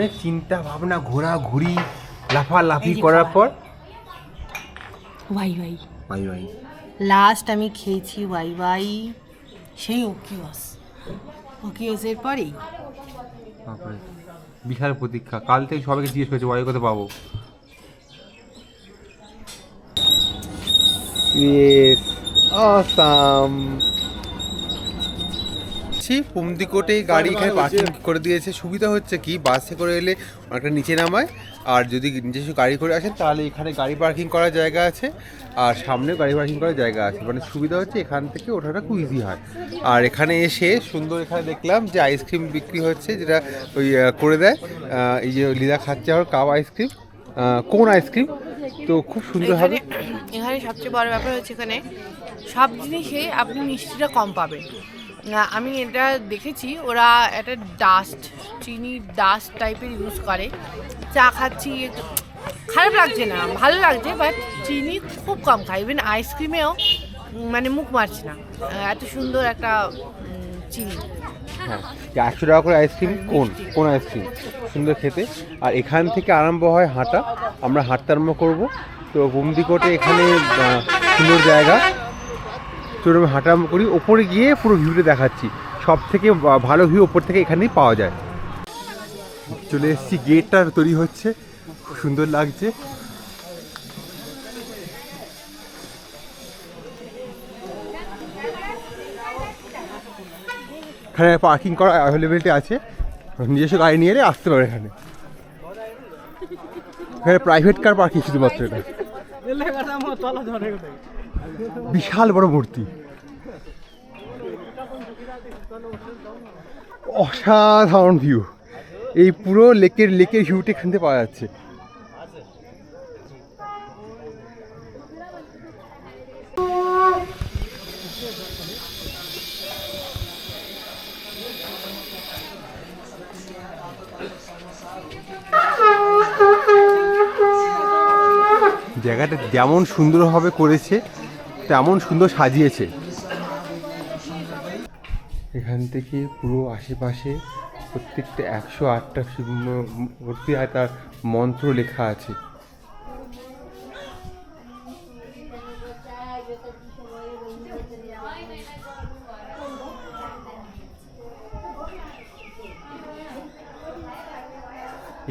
অনেক চিন্তা ভাবনা ঘোরাঘুরি লাফালাফি করার পর ওয়াই ওয়াই ভাই ভাই লাস্ট আমি খেয়েছি ওয়াই ওয়াই সেই ওকিওসের পরেই তারপরে বিশাল প্রতীক্ষা। কাল থেকে সবাইকে জিজ্ঞেস করেছে ওয়াই কত পাবো। Yes awesome. পুমদিকোটে গাড়ি এখানে পার্কিং করে দিয়েছে। সুবিধা হচ্ছে কি, বাসে করে এলে অনেকটা নিচে নামায়, আর যদি নিজস্ব গাড়ি করে আসেন তাহলে এখানে গাড়ি পার্কিং করার জায়গা আছে, আর সামনেও গাড়ি পার্কিং করার জায়গা আছে। মানে সুবিধা হচ্ছে এখান থেকে ওঠাটা খুব ইজি হয়। আর এখানে এসে সুন্দর এখানে দেখলাম যে আইসক্রিম বিক্রি হচ্ছে, যেটা ওই করে দেয়। এই যে লিদা খাচ্ছে আর কাপ আইসক্রিম, কোন আইসক্রিম, তো খুব সুন্দর হবে। এখানে সবচেয়ে বড় ব্যাপার হচ্ছে এখানে সব জিনিসে আপনি মিষ্টিটা কম পাবেন। আমি এটা দেখেছি, ওরা একটা চিনি ডাস্ট টাইপের ইউজ করে। চা খাচ্ছি, খারাপ লাগছে না, ভালো লাগছে, বাট চিনি খুব কম খায়। ইভেন আইসক্রিমেও মানে মুখ মারছে না, এত সুন্দর একটা চিনি। হ্যাঁ, 100 টাকা করে আইসক্রিম, কোন আইসক্রিম সুন্দর খেতে। আর এখান থেকে আরম্ভ হয় হাঁটা, আমরা হাঁটতে আরম্ভ করবো। তো পুমদিকোটে এখানে সুন্দর জায়গা, তো আমি হাঁটা আরম্ভ করি। ওপরে গিয়ে পুরো ভিউটা দেখাচ্ছি, সব থেকে ভালো ভিউ ওপর থেকে এখানেই পাওয়া যায়। চলে এসেছি, গেটটা তৈরি হচ্ছে, খুব সুন্দর লাগছে। এখানে পার্কিং করা অ্যাভেলেবিলিটি আছে, নিজস্ব গাড়ি নিয়ে এলে আসতে পারে। এখানে প্রাইভেট কার পার্কিং শুধুমাত্র। এটা বিশাল বড় মূর্তি, অসাধারণ ভিউ। এই পুরো লেকের ভিউটা এখান থেকে পাওয়া যাচ্ছে। জায়গাটা যেমন সুন্দরভাবে করেছে তেমন সুন্দর সাজিয়েছে। এখান থেকে পুরো আশেপাশে প্রত্যেকটা 108টা মূর্তি আর তার মন্ত্র লেখা আছে।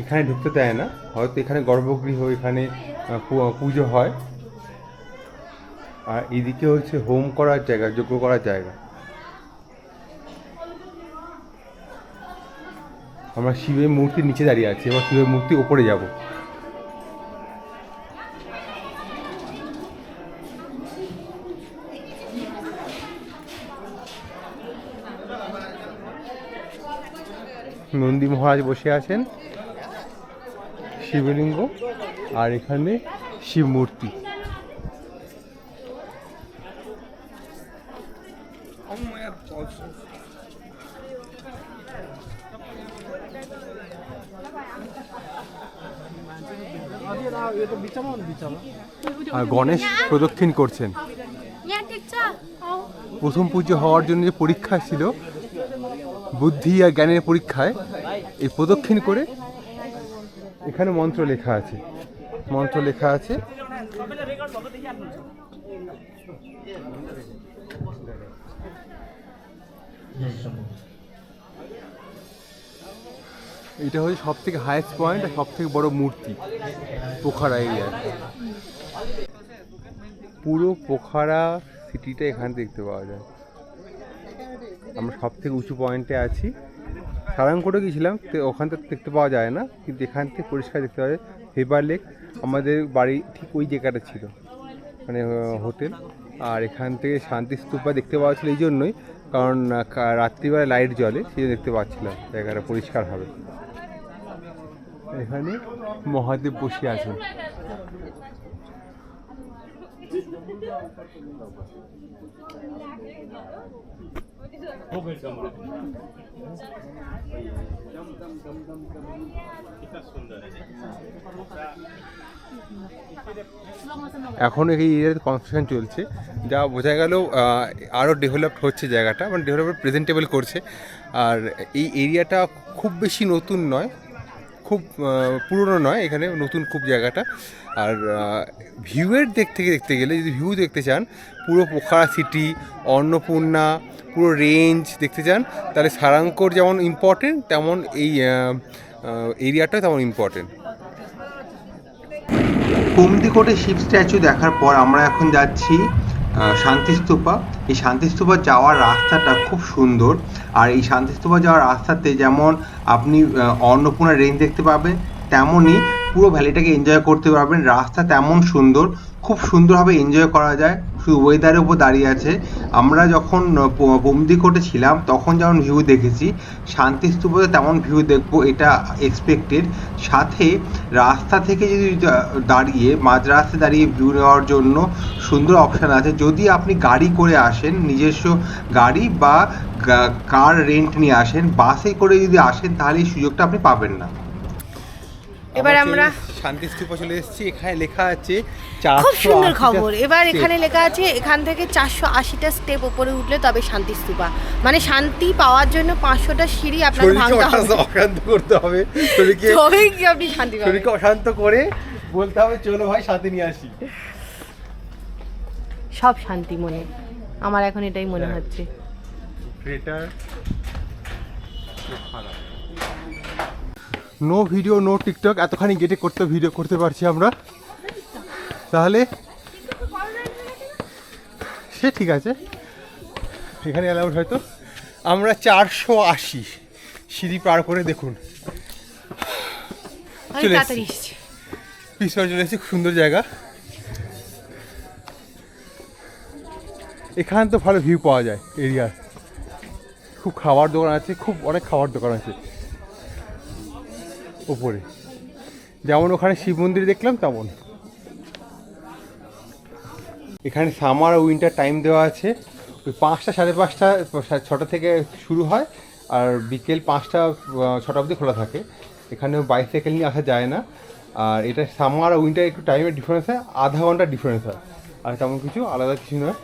এখানে ঢুকতে দেয় না, হয়তো এখানে গর্ভগৃহ, এখানে পুজো হয়। আর এদিকে হচ্ছে হোম করার জায়গা, যজ্ঞ করার জায়গা। আমরা শিবের মূর্তির নিচে দাঁড়িয়ে আছি, এবার শিবের মূর্তি ওপরে যাব। নন্দী মহারাজ বসে আছেন, শিবলিঙ্গ, আর এখানে শিব মূর্তি। আর গণেশ প্রদক্ষিণ করছেন। প্রথম পুজো হওয়ার জন্য যে পরীক্ষা ছিল, বুদ্ধি আর জ্ঞানের পরীক্ষায়, এই প্রদক্ষিণ করে এখানে মন্ত্র লেখা আছে। এটা হচ্ছে সব থেকে হাইয়েস্ট পয়েন্ট আর সব থেকে বড় মূর্তি পোখারা এরিয়ায়। পুরো পোখারা সিটিটা এখানে দেখতে পাওয়া যায়। আমরা সব থেকে উঁচু পয়েন্টে আছি। সারাংকোটে গিয়েছিলাম, তো ওখান থেকে দেখতে পাওয়া যায় না, কিন্তু এখান থেকে পরিষ্কার দেখতে পাওয়া যায়। ফেবার লেক, আমাদের বাড়ি ঠিক ওই জায়গাটা ছিল, মানে হোটেল। আর এখান থেকে শান্তি স্তূপা দেখতে পাওয়া ছিল এই জন্যই, কারণ রাত্রিবেলা লাইট জ্বলে, সেই দেখতে পাচ্ছিলাম জায়গাটা পরিষ্কার হবে। এখানে মহাদেব বসে আছেন। এখন এই এরিয়াতে কনস্ট্রাকশন চলছে, যা বোঝা গেল আরও ডেভেলপড হচ্ছে জায়গাটা, মানে ডেভেলপড প্রেজেন্টেবল করছে। আর এই এরিয়াটা খুব বেশি নতুন নয়, খুব পুরনো নয়, এখানে নতুন খুব জায়গাটা। আর ভিউয়ের দিক থেকে দেখতে গেলে, যদি ভিউ দেখতে চান পুরো পোখারা সিটি, অন্নপূর্ণা, পুরো রেঞ্জ দেখতে চান, তাহলে সারাঙ্কর যেমন ইম্পর্টেন্ট তেমন এই এরিয়াটাও তেমন ইম্পর্টেন্ট। কুমদিকোটে শিব স্ট্যাচু দেখার পর আমরা এখন যাচ্ছি শান্তিস্তূপা। এই শান্তিস্তূপা যাওয়ার রাস্তাটা খুব সুন্দর। আর এই শান্তিস্তূপা যাওয়ার রাস্তাতে যেমন আপনি অন্নপূর্ণা রেঞ্জ দেখতে পাবেন, তেমনই পুরো ভ্যালিটাকে এনজয় করতে পারবেন। রাস্তা তেমন সুন্দর, খুব সুন্দরভাবে এনজয় করা যায়, শুধু ওয়েদারের উপর দাঁড়িয়ে আছে। আমরা যখন কুমদিকোটে ছিলাম তখন যেমন ভিউ দেখেছি, শান্তিস্তূপতে তেমন ভিউ দেখবো এটা এক্সপেক্টেড। সাথে রাস্তা থেকে যদি দাঁড়িয়ে মাঝ রাস্তায় দাঁড়িয়ে ভিউ নেওয়ার জন্য সুন্দর অপশান আছে। যদি আপনি গাড়ি করে আসেন, নিজস্ব গাড়ি বা কার রেন্ট নিয়ে আসেন, বাসে করে যদি আসেন তাহলে এই সুযোগটা আপনি পাবেন না। এবার আমরা শান্তিস্তূপা চলে এসেছি। এখানে লেখা আছে খুব সুন্দর খবর, এবার এখানে লেখা আছে এখান থেকে 480টা স্টেপ উপরে উঠলে তবে শান্তিস্তূপা, মানে শান্তি পাওয়ার জন্য 500টা সিঁড়ি আপনাকে ভাঙতে হবে, অশান্ত করতে হবে শরীরকে, তবেই কি আপনি শান্তি পাবেন। শরীরকে অশান্ত করে বলতে হবে চলো ভাই শান্তি নিয়ে আসি। সব শান্তি মনে, আমার এখন এটাই মনে হচ্ছে। নো ভিডিও নো টিকটক, এতখানি গেটে করতে ভিডিও করতে পারছি আমরা, তাহলে সে ঠিক আছে, এখানে অ্যালাউড হয়তো। আমরা 480 সিঁড়ি পার করে দেখুন চলে এসেছি, পিছনে চলে এসেছি। খুব সুন্দর জায়গা, এখানে তো ভালো ভিউ পাওয়া যায় এরিয়ার। খুব খাবার দোকান আছে, খুব অনেক খাবার দোকান আছে ওপরে, যেমন ওখানে শিব মন্দির দেখলাম তেমন। এখানে সামার আর উইন্টার টাইম দেওয়া আছে, ওই 5টা 5:30 6টা থেকে শুরু হয়, আর বিকেল 5টা 6টা অবধি খোলা থাকে। এখানে বাইসাইকেল নিয়ে আসা যায় না। আর এটা সামার আর উইন্টার একটু টাইমের ডিফারেন্স হয়, আধা ঘন্টার ডিফারেন্স হয়, আর তেমন কিছু আলাদা কিছু নয়।